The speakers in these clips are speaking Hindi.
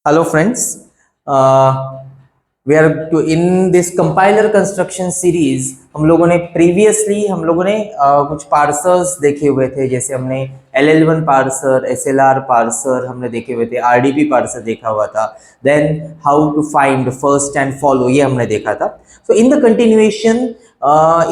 Hello friends, we are in this compiler construction series. हम लोगों ने कुछ पार्सर्स देखे हुए थे, जैसे हमने LL1 पार्सर, SLR पार्सर हमने देखे हुए थे, RDP पार्सर देखा हुआ था, then how to find first and follow ये हमने देखा था. So in the continuation,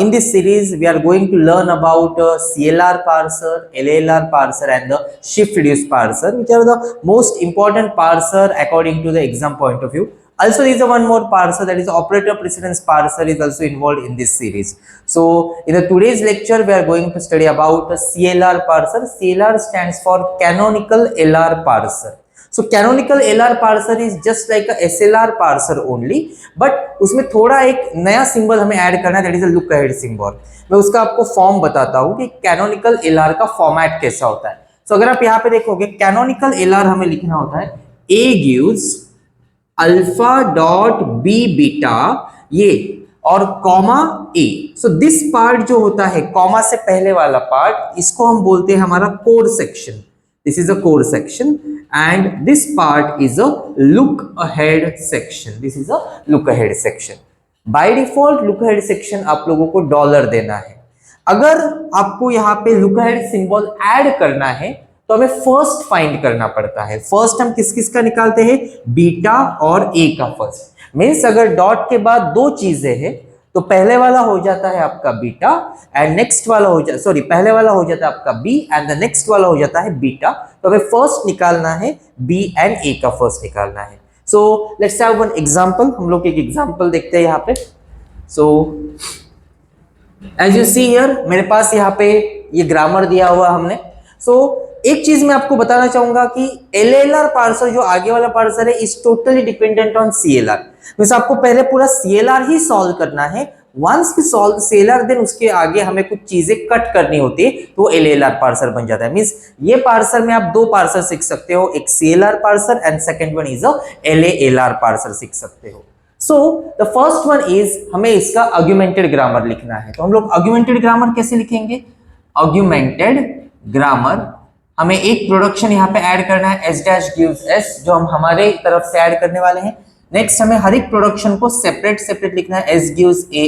in this series we are going to learn about CLR parser, LLR parser and the shift reduce parser, which are the most important parser according to the exam point of view. Also there is one more parser, that is operator precedence parser, is also involved in this series. So in the today's lecture we are going to study about CLR parser. CLR stands for canonical LR parser. So canonical LR parser is just like a SLR parser only, but उसमें थोड़ा एक नया सिंबल हमें ऐड करना है, that is a look ahead symbol. मैं उसका आपको फॉर्म बताता हूँ कि canonical LR का फॉर्मेट कैसा होता है. So अगर आप यहाँ पे देखोगे canonical LR हमें लिखना होता है A gives alpha dot B beta ये और comma A. So this part जो होता है कॉमा से पहले वाला पार्ट, इसको हम बोलते हैं हमारा core section. This is a core section and this part is a look ahead section. This is a look ahead section. By default look ahead section आप लोगों को डॉलर देना है. अगर आपको यहाँ पे लुक अहेड सिंबल ऐड करना है तो हमें फर्स्ट फाइंड करना पड़ता है. फर्स्ट हम किस किस का निकालते हैं, बीटा और ए का फर्स्ट. मीन्स अगर डॉट के बाद दो चीजें हैं तो पहले वाला हो जाता है आपका बीटा एंड नेक्स्ट वाला हो जाता, सॉरी पहले वाला हो जाता है आपका बी एंड द नेक्स्ट वाला हो जाता है बीटा. तो हमें फर्स्ट निकालना है बी एंड ए का फर्स्ट निकालना है. So let's have one example. हम लोग एक एग्जांपल देखते हैं यहाँ पे. So as you see here, मेरे पास यहाँ पे ये ग्रामर दिया हुआ हमने. सो एक चीज मैं आपको बताना चाहूंगा कि LLR पार्सर जो आगे वाला पार्सर है is totally dependent on CLR. Means आपको पहले पूरा CLR ही सॉल्व करना है. Once we solve CLR then उसके आगे हमें कुछ चीजें कट करनी होती है तो वो LLR पार्सर बन जाता है. मींस ये पार्सर में आप दो पार्सर सीख सकते हो, एक CLR parser and second one is a LALR parser सीख सकते हो. So the first one is हमें इसका आर्गुमेंटेड ग्रामर लिखना है. तो हम लोग आर्गुमेंटेड ग्रामर कैसे लिखेंगे, आर्गुमेंटेड ग्रामर हमें एक प्रोडक्शन यहाँ पे ऐड करना है S डैश गिव्स S, जो हम हमारे तरफ से ऐड करने वाले हैं. नेक्स्ट हमें हर एक प्रोडक्शन को सेपरेट सेपरेट लिखना है. S gives A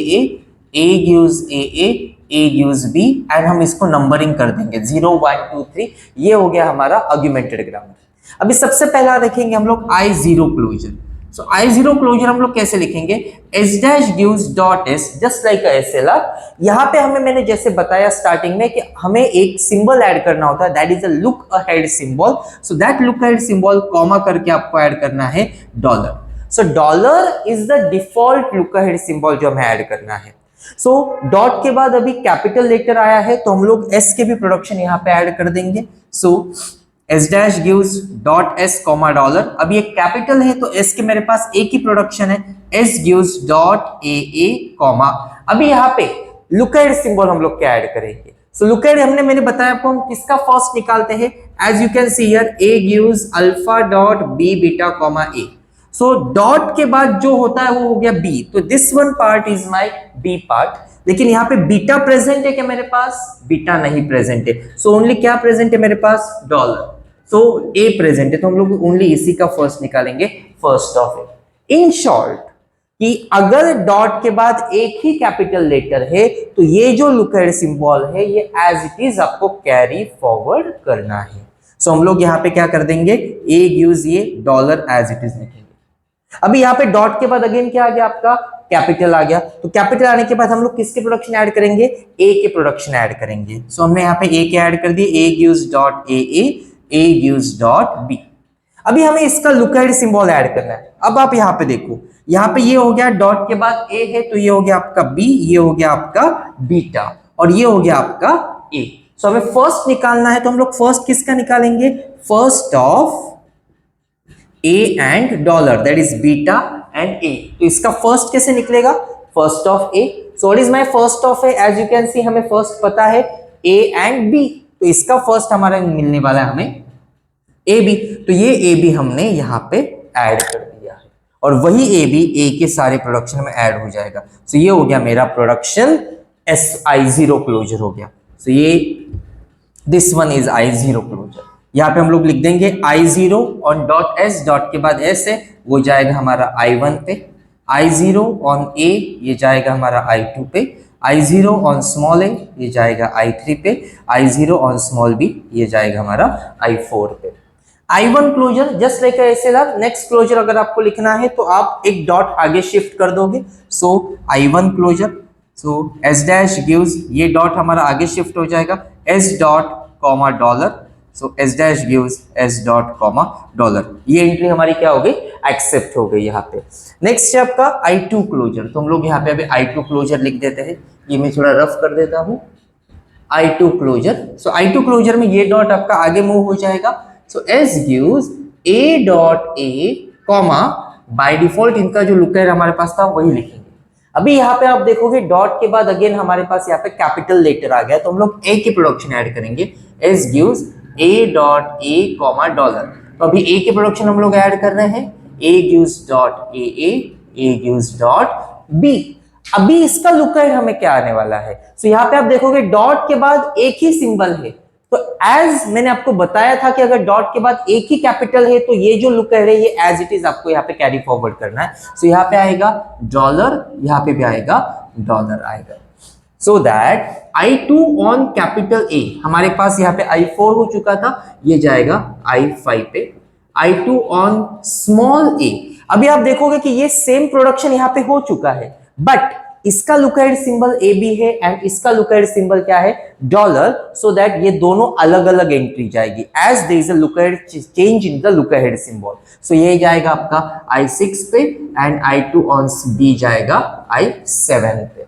gives A gives B and हम इसको नंबरिंग कर देंगे 0 1 2 3. ये हो गया हमारा आर्गुमेंटेड ग्रामर. अभी सबसे पहला देखेंगे हम लोग I0 क्लोजर. सो I0 क्लोजर हम लोग कैसे लिखेंगे, S dash gives dot S just like SLR. यहाँ पे हमें मैंने जैसे बताया स्टार्टिंग में कि हमें एक सिंबल ऐड करना होता है, that is a look ahead symbol. So that look ahead symbol comma करके आपको ऐड करना है dollar. So dollar is the default look ahead symbol जो हमें ऐड करना है. सो डॉट के बाद अभी कैपिटल लेटर आया है तो हम लोग S के भी प्रोडक्शन यहाँ पे ऐड कर देंगे. सो S dash gives dot S comma dollar. अब ये कैपिटल है तो S के मेरे पास एक ही प्रोडक्शन है, S gives dot A comma. अभी यहाँ पे लुक अहेड सिंबल हम लोग क्या ऐड करेंगे. सो लुक अहेड मैंने बताया आपको हम किसका फर्स्ट निकालते हैं. As you can see here A gives alpha dot B beta comma A. So dot के बाद जो होता है वो हो गया B. तो this one part is my B part. लेकिन यहाँ पे बीटा प्रेजेंट है क्या मेरे पास, बीटा नहीं प्रेजेंट है. सो ओनली क्या प्रेजेंट है मेरे पास, डॉलर. सो A प्रेजेंट है तो हम लोग ओनली इसी का फर्स्ट निकालेंगे, first of A. In short कि अगर डॉट के बाद एक ही कैपिटल लेटर है तो ये जो लुक अहेड सिंबल है ये एज इट इज आपको कैरी फॉरवर्ड करना है. सो हम लोग यहाँ पे क्या कर देंगे, A गिव्स ये डॉलर एज इट इज लिखेंगे. अभी यहाँ पे डॉट के बाद अगेन क्या आ गया आपका, कैपिटल आ गया. तो कैपिटल आने के बाद हम लोग किसके प्रोडक्शन ऐड करेंगे, A के प्रोडक्शन ऐड करेंगे. सो हमने यहाँ पे A के ऐड कर दिए, A gives dot A gives dot B. अभी हमें इसका लुक अहेड सिंबल ऐड करना है. अब आप यहाँ पे देखो, यहाँ पे ये हो गया डॉट के बाद A है तो ये हो गया आपका B, ये हो गया आपका बीटा और ये हो गया आपका A. सो हमें फर्स्ट निकालना है तो हम लोग फर्स्ट किसका निकालेंगे, first of A and dollar, that is beta and A. तो इसका फर्स्ट कैसे निकलेगा, first of A. So what is my first of A, as you can see हमें फर्स्ट पता है A एंड B. तो इसका फर्स्ट हमारा मिलने वाला है हमें AB. तो ये AB हमने यहाँ पे ऐड कर दिया है और वही AB A के सारे प्रोडक्शन में ऐड हो जाएगा. सो ये हो गया मेरा प्रोडक्शन I0 क्लोजर हो गया. सो ये this one is I0 closure. यहाँ पे हम लोग लिख देंगे I0 on dot S, dot के बाद एस है, वो जाएगा हमारा I1 पे, I0 ऑन ए ये जाएगा हमारा I2 पे, I0 ऑन स्मॉल ए ये जाएगा I3 पे, I0 ऑन स्मॉल बी ये जाएगा हमारा I4 पे। I1 closure just like SLR, next closure अगर आपको लिखना है तो आप एक डॉट आगे शिफ्ट कर दोगे, so I1 closure, so S dash gives, ये डॉट हमारा आगे शिफ्ट हो जाएगा, S dot comma dollar, so S dash gives S dot comma dollar, ये एंट्री हमारी क्या हो गई, एक्सेप्ट हो गई यहाँ पे। नेक्स्ट है आपका I2 क्लोजर, तो हम लोग यहाँ पे अभी I2 क्लोजर लिख देते हैं, ये मैं थोड़ा रफ कर देता हूँ, I2 क्लोजर, सो I2 क्लोजर में ये डॉट आपका आगे मूव हो जाएगा, so S gives A dot A comma, by default इनका जो लुकअहेड हमारे पास था वही लिखेंगे। अभी यहाँ पे आप देखोगे डॉट के बाद अगेन हमारे पास यहाँ पे कैपिटल लेटर आ गया, तो हम लोग ए की प्रोडक्शन ऐड करेंगे, S gives A dot A comma dollar, तो अभी ए की प्रोडक्शन हम लोग ऐड कर रहे हैं, A gives dot A gives dot B. अभी इसका लुकअहेड हमें क्या आने वाला है, तो यहाँ पे आप देखोगे डॉट के बाद एक ही सिंबल है, तो एज मैंने आपको बताया था कि अगर डॉट के बाद एक ही कैपिटल है तो ये जो लुकअहेड है ये एज इट इज आपको यहाँ पे कैरी फॉरवर्ड करना है, सो यहाँ पे आएगा डॉलर, यहाँ पे भी आएगा डॉलर आएगा, so that I2 on capital A, हमारे पास यहाँ पे I4 हो चुका था, ये जाएगा I5 पे, I2 ऑन स्मॉल ए। अभी आप देखोगे कि ये सेम प्रोडक्शन यहाँ पे हो चुका है, बट इसका लुकअहेड सिंबल ए बी है एंड इसका लुकअहेड सिंबल क्या है, डॉलर, सो दैट ये दोनों अलग अलग एंट्री जाएगी as there is a lookahead change in the lookahead symbol, so ये जाएगा आपका I6 पे एंड I2 ऑन बी जाएगा I7 पे।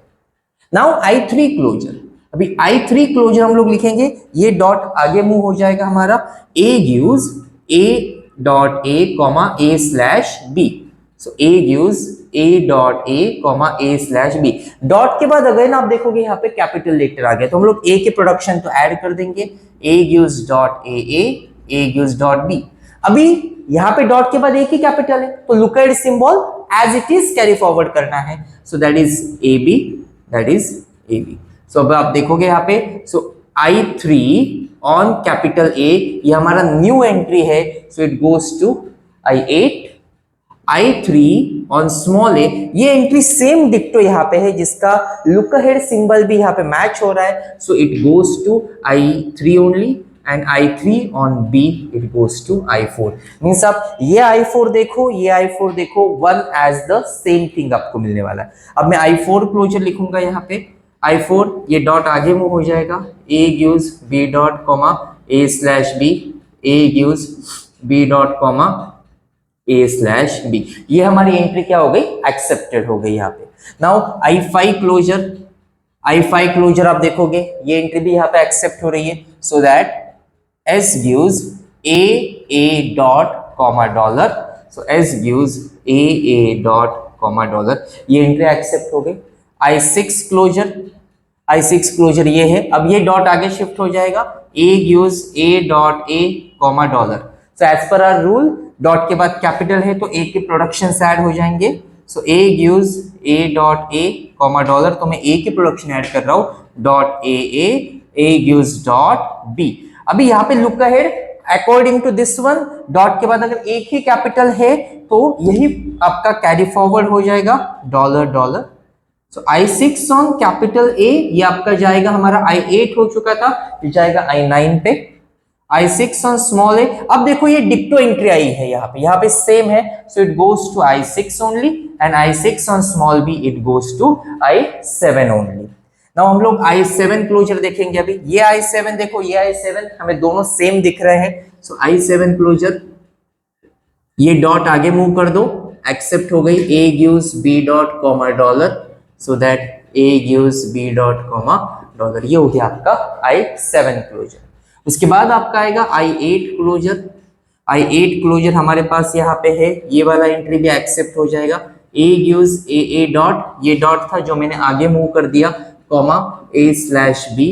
नाउ I3 क्लोजर, अभी I3 क्लोजर हम लोग लिखेंगे, ये डॉट आगे मूव हो जाएगा हमारा, A gives A dot A comma A slash B, so A gives A dot A comma A slash B, dot के बाद अगर आप देखोगे यहाँ पे कैपिटल लेटर आ गया, तो हम लोग ए के प्रोडक्शन तो ऐड कर देंगे, A gives dot A gives dot B. अभी यहाँ पे डॉट के बाद एक ही कैपिटल है, तो lookahead symbol as it is carry forward करना है, so that is A B, that is A B. So अब आप देखोगे यहाँ पे, सो I3 ऑन कैपिटल ए, ये हमारा न्यू एंट्री है, so it goes to I8, I3 on small A, ये एंट्री सेम डिक्टो यहाँ पे है जिसका लुकअहेड सिंबल भी यहाँ पे मैच हो रहा है, so it goes to I3 only and I3 on B it goes to I4, means आप ये I4 देखो, ये I4 देखो, one as the same thing आपको मिलने वाला है। अब मैं I4 क्लोजर लिखूंगा यहाँ पे, I4 ये डॉट आगे मूव हो जाएगा, A gives B dot comma A slash B, A gives B dot comma A slash B, ये हमारी एंट्री क्या हो गई, एक्सेप्टेड हो गई यहाँ पे। Now I5 closure, I5 closure आप देखोगे ये एंट्री भी यहाँ पे एक्सेप्ट हो रही है, so that S gives A dot comma dollar, so S gives A dot comma dollar, ये एंट्री एक्सेप्ट हो गई। I6 क्लोजर, I6 क्लोजर ये है, अब ये डॉट आगे शिफ्ट हो जाएगा, A gives A dot A comma dollar, so as per our rule dot के बाद कैपिटल है तो A के प्रोडक्शन से ऐड हो जाएंगे, so A gives A dot A comma dollar, तो मैं A की प्रोडक्शन ऐड कर रहा हूँ, dot A gives dot B। अभी यहाँ पे lookahead according to this one, dot के बाद अगर एक ही कैपिटल है तो यही आपका कैरी फॉरवर्ड हो जाएगा, dollar dollar, so I6 on capital A, ये आपका जाएगा हमारा I8 हो चुका था, ये जाएगा I9 पे, I6 ऑन स्मॉल ए। अब देखो ये डिक्टो एंट्री आई है यहाँ पे सेम है, so it goes to I6 only and I6 on small b it goes to I7 only. Now हम लोग I7 क्लोजर देखेंगे, अभी ये I7 देखो, ये I7 हमें दोनों सेम दिख रहे हैं, सो I7 क्लोजर, ये डॉट आगे मूव कर दो, एक्सेप्ट हो गई, A gives B dot comma dollar, so that A gives B dot comma dollar, ये हो गया आपका I7 क्लोजर। उसके बाद आपका आएगा I8 क्लोजर, I8 क्लोजर हमारे पास यहाँ पे है, ये वाला एंट्री भी एक्सेप्ट हो जाएगा, A गिव्स A डॉट, ये डॉट था जो मैंने आगे मूव कर दिया, comma A slash B,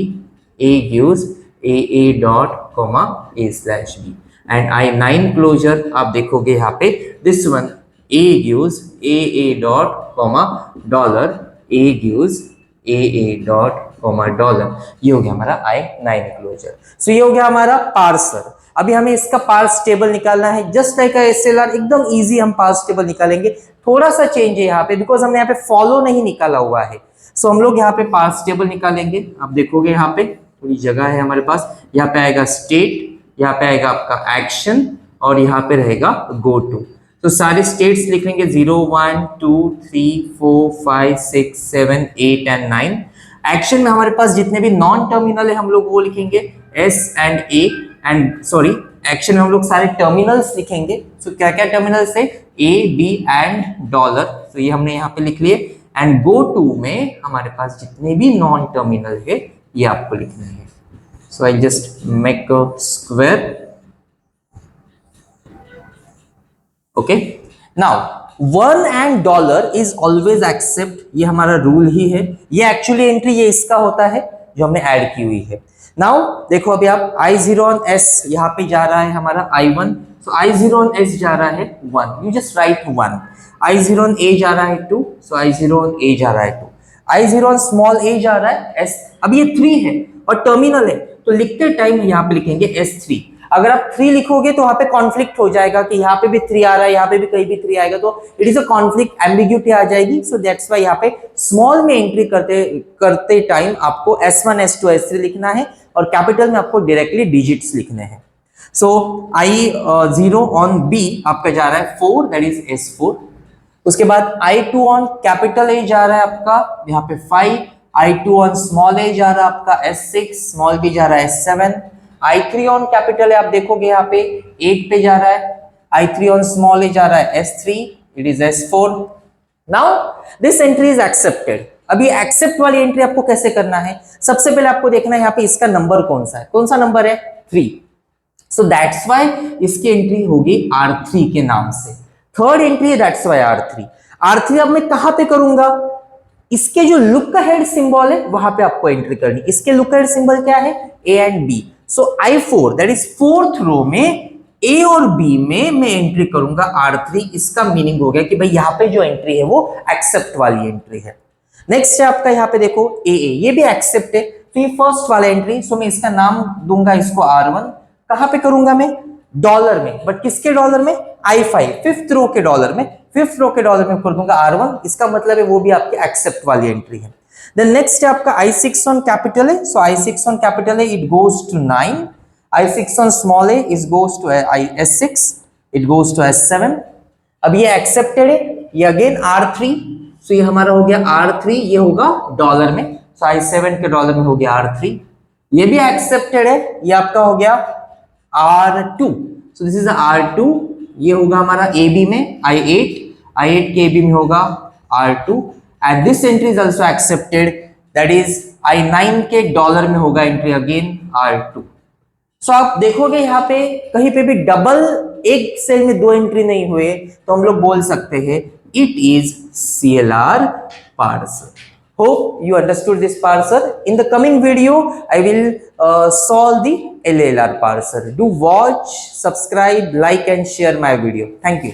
A gives A dot comma A slash B and I9 closure आप देखोगे यहाँ पे this one, A gives A dot comma dollar, A gives A dot comma dollar, ये हो गया हमारा I9 क्लोजर। सो ये हो गया हमारा पार्सर। अभी हमें इसका पार्स टेबल निकालना है, जस्ट लाइक एसएलआर, एकदम इजी हम पार्स टेबल निकालेंगे। थोड़ा सा चेंज है यहाँ पे, बिकॉज हमने यहाँ पे फॉलो नहीं निकाला हुआ है। सो हम लोग यहाँ पे पार्स टेबल निकालेंगे। आप देखोगे यहाँ पे थोड़ी जगह है हमारे पास, यहाँ पे आएगा स्टेट, यहाँ पे आएगा आपका एक्शन, और यहाँ पे रहेगा गो टू। तो सारे स्टेट्स लिखेंगे 0 1 2 3 4 5 6 7 8 एंड 9। एक्शन में हमारे पास जितने भी नॉन टर्मिनल है हम लोग वो लिखेंगे S and A, and sorry action में हम लोग सारे टर्मिनल्स लिखेंगे। सो क्या क्या टर्मिनल्स है, ए बी एंड डॉलर, तो ये हमने यहाँ पे लिख लिए। एंड गो टू में हमारे पास जितने भी नॉन टर्मिनल है ये आपको लिखना है। So I just make a square. Okay, now one and dollar is always accept, ये हमारा रूल ही है। ये एक्चुअली एंट्री ये इसका होता है जो हमने ऐड की हुई है। नाउ देखो अभी आप I0 ऑन S यहाँ पे जा रहा है हमारा I1, so I0 on S जा रहा है 1, you just right 1। I0 on A जा रहा है 2, सो I0 ऑन A जा रहा है 2। I0 ऑन स्मॉल a जा रहा है S, अब ये 3 है और टर्मिनल है, तो लिखते टाइम यहाँ पे लिखेंगे S3। अगर आप 3 लिखोगे तो वहां पे कॉन्फ्लिक्ट हो जाएगा कि यहाँ पे भी 3 आ रहा है, यहाँ पे भी कहीं भी 3 आएगा, तो it is a conflict, ambiguity आ जाएगी। सो दैट्स व्हाई यहाँ पे स्मॉल में एंट्री करते टाइम आपको S1 S2 S3 लिखना है, और कैपिटल में आपको डायरेक्टली डिजिट्स लिखने हैं। सो I0 ऑन B आपका जा रहा है 4, दैट इज S4। उसके बाद I2 ऑन कैपिटल A जा रहा है आपका यहाँ पे 5, I2 ऑन स्मॉल a जा रहा है आपका S6, स्मॉल b जा रहा है S7, I3 ऑन कैपिटल आप देखोगे यहाँ पे 8 पे जा रहा है, I3 ऑन स्मॉल a जा रहा है S3, it is S4। Now this entry is accepted. अभी एक्सेप्ट वाली एंट्री आपको कैसे करना है, सबसे पहले आपको देखना है यहाँ पे इसका नंबर कौन सा है, कौन सा नंबर है 3। सो दैट्स व्हाई इसकी एंट्री होगी R3 के नाम से, थर्ड एंट्री है, दैट्स व्हाई R3। R3 अब मैं कहां पे करूंगा, इसके जो लुक हेड सिंबल है वहां पे आपको एंट्री करनी। इसके लुक हेड सिंबल क्या है, A and B। So I4 that is fourth row में A और B में मैं एंट्री करूंगा R3। इसका मीनिंग हो गया कि भाई यहाँ पे जो एंट्री है वो एक्सेप्ट वाली एंट्री है। नेक्स्ट है आपका यहाँ पे देखो AA, ये भी एक्सेप्ट है, तो ये फर्स्ट वाला एंट्री। सो मैं इसका नाम दूंगा इसको R1। कहां पे करूंगा मैं, डॉलर में, बट किसके डॉलर में, I5 फिफ्थ रो के डॉलर में, फिफ्थ रो के डॉलर में कर दूंगा R1। इसका मतलब है वो भी आपकी एक्सेप्ट वाली एंट्री है। देन नेक्स्ट है आपका I6 ऑन कैपिटल है, सो I6 ऑन कैपिटल है it goes to 9, I6 on small है it goes to S6, it goes to S7। अब ये एक्सेप्टेड है, ये अगेन R3, सो ये हमारा हो गया R3, ये होगा डॉलर में, सो I7 के डॉलर में हो गया R3। ये भी एक्सेप्टेड है, ये आपका हो गया R2, so this is R2, ये होगा हमारा AB में I8 के AB में होगा R2, and this entry is also accepted, that is I9 के डॉलर में होगा एंट्री अगेन R2। सो आप देखोगे यहाँ पे कहीं पे भी डबल एक सेल में 2 एंट्री नहीं हुए, तो हम लोग बोल सकते हैं it is CLR parser. Hope you understood this parser. In the coming video, I will solve the LLR parser. Do watch, subscribe, like and share my video. Thank you.